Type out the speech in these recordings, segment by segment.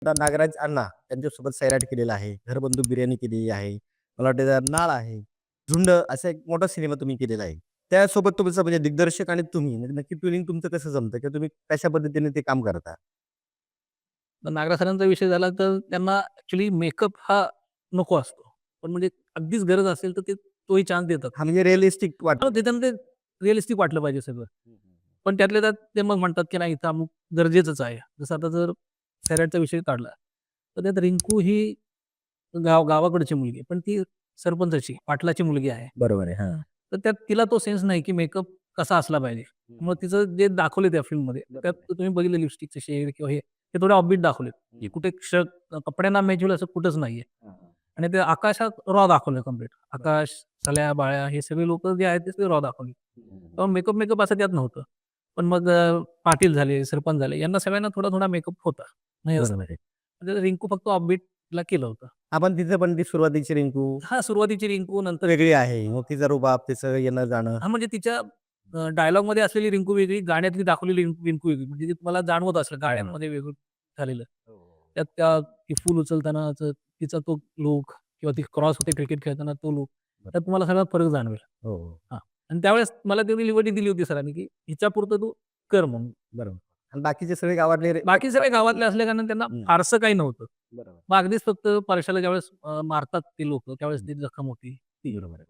आता नागराज अण्णा त्यांच्यासोबत सैराट केलेला आहे. घरबंधू बिर्याणी केलेली आहे. मला वाटतं त्यात नाळ आहे. झुंड असा एक मोठा सिनेमा तुम्ही केलेला आहे. त्यासोबत तुमचं म्हणजे दिग्दर्शक आणि तुम्ही म्हणजे नक्की ट्युनिंग तुमचं कसं जमतं किंवा तुम्ही कशा पद्धतीने ते काम करता? तर नागरा सरांचा विषय झाला तर त्यांना ॲक्चुअली मेकअप हा नको असतो. पण म्हणजे अगदीच गरज असेल तर ते तोही चान्स देतात. हां, म्हणजे रिअलिस्टिक हां, वाटतं. ते त्यांना ते रिअलिस्टिक वाटलं पाहिजे सगळं. हं, हं, हं. पण त्यातल्या त्यात ते मग म्हणतात, की नाही इथं अमुक गरजेचंच आहे. जसं आता जर सैराटचा विषय काढला, तर त्यात रिंकू ही गावाकडची मुलगी आहे. पण ती सरपंचाची, पाटलाची मुलगी आहे. बरोबर आहे. हां. तर त्यात तिला तो सेन्स नाही, की मेकअप कसा असला पाहिजे. हं, मग हं. तिचं जे दाखवले त्या फिल्ममध्ये, त्यात बरोबर आहे. तुम्ही बघितलं लिपस्टिकचे शेड किंवा हे थोडे ऑफबीट दाखवलेत, हं, की हं. कुठे कपड्यांना मॅच होईल असं कुठंच नाहीये. हां, हां. आणि ते आकाशात रॉ दाखवलं कंप्लीट. बरोबर. आकाश, सल्या, बाळ्या हे सगळे लोकं जे आहेत ते सगळे रॉ दाखवले. हं, हं, हं. तर मेकअप मेकअप असं त्यात नव्हतं. पण मग पाटील झाले, सरपंच झाले, यांना सगळ्यांना थोडा-थोडा मेकअप होता. नाही असं बरोबर नाही. आहे. म्हणजे रिंकू फक्त ऑफबीटला केलं होतं. आपण तिथं पण ती सुरुवातीची रिंकू हां, सुरुवातीची रिंकू नंतर वेगळी आहे. मग तिचा रुबाब, तिचं येणं-जाणं. हां, म्हणजे तिच्या डायलॉगमध्ये असलेली रिंकू वेगळी, गाण्यातली दाखवलेली रिंकू वेगळी. म्हणजे ती तुम्हाला जाणवत असेल हां. गाण्यांमध्ये वेगळं झालेलं. हो, हो. त्यात ती फूल उचलतानाचं तिचा तो लूक किंवा ती क्रॉस होते क्रिकेट खेळताना तो लूक, बरं. त्यात तुम्हाला सगळा फरक जाणवेल. हो, हो. हां. आणि त्यावेळेस मला तेवढी लिबर्टी दिली होती सरांनी, की हिच्यापुरतं तू कर म्हणून. बरोबर. आणि बाकीचे सगळे गावातले बाकी सगळे गावातले असल्या कारणाने त्यांना हं. फारसं काही नव्हतं. बरोबर. मग अगदीच फक्त परशाला ज्यावेळेस मारतात ती लोकं, त्यावेळेस हं. ती जखम होती ती. बरोबर आहे.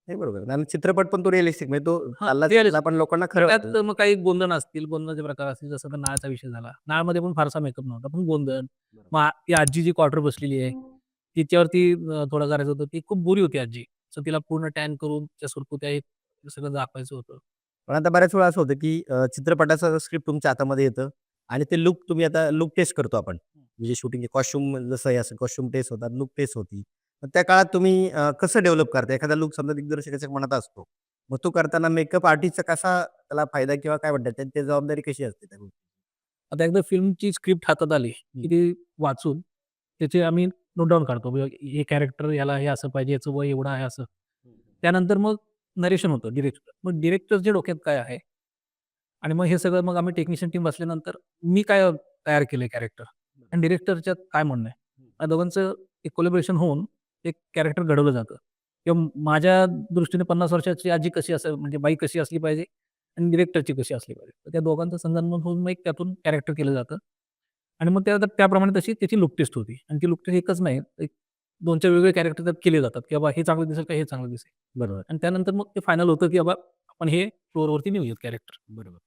नाही बरोबर आहे. आणि चित्रपट पण तो रिअलिस्टिक म्हणजे तो हां, चालला चालला रिअलिस्टिक. पण लोकांना मग खरं वाटेल. त्यात मग काही गोंधन असतील, गोंधनाचे प्रकार असतील, जसं का नाळचा विषय झाला. नाळमध्ये पण फारसा मेकअप नव्हता, पण गोंधन. बरोबर. मग ती आजी जी क्वार्टर बसलेली आहे, तिच्यावरती थोडं करायचं होतं. ती खूप बुरी होती आजी. सो तिला पूर्ण टॅन करून त्या सुरकुत्या हे सगळं दाखवायचं होतं. पण आता बऱ्याच वेळा असं होतं, की चित्रपटाचं स्क्रिप्ट तुमच्या हातामध्ये येतं आणि ते लूक तुम्ही आता लूक टेस्ट करतो आपण. म्हणजे शूटिंग कॉस्ट्यूम जसं हे असं कॉस्ट्यूम टेस्ट होतात, लूक टेस्ट होती. मग त्या काळात तुम्ही कसं डेव्हलप करता? एखादा लूक समजा दिग्दर्शकाच्या मनात असतो. मग तो करताना मेकअप आर्टिस्टचा कसा त्याला फायदा किंवा काय म्हणतात त्याची जबाबदारी कशी असते त्या गोष्टी? आता एकदा फिल्मची स्क्रिप्ट हातात आली, की हं. ती वाचून त्याचे आम्ही नोट डाउन काढतो. हे कॅरेक्टर याला हे असं पाहिजे, याचं वय एवढं आहे असं. हं, हं. त्यानंतर मग नरेशन होतं डिरेक्टर. मग डिरेक्टरच्या डोक्यात काय आहे आणि मग हे सगळं मग आम्ही टेक्निशियन टीम बसल्यानंतर मी काय तयार केलंय कॅरेक्टर आणि डिरेक्टरच्यात काय म्हणणं आहे. हं. या दोघांचं एक कोलॅबोरेशन होऊन एक कॅरेक्टर घडवलं जातं किंवा माझ्या दृष्टीने 50 वर्षाची आजी कशी असेल म्हणजे बाई कशी असली पाहिजे आणि डिरेक्टरची कशी असली पाहिजे. तर त्या दोघांचं संगनमत होऊन मग एक त्यातून कॅरेक्टर केलं जातं आणि मग त्याप्रमाणे तशी त्याची लूक टेस्ट होती आणि ती लूक टेस्ट एकच नाही, एक 2-4 वेगळे कॅरेक्टर त्यात केले जातात, की बाबा हे चांगलं दिसेल का हे चांगलं दिसेल बरोबर, आणि त्यानंतर मग ते फायनल होतं, की बाबा आपण हे फ्लोअरवरती नेऊयात कॅरेक्टर. बरोबर.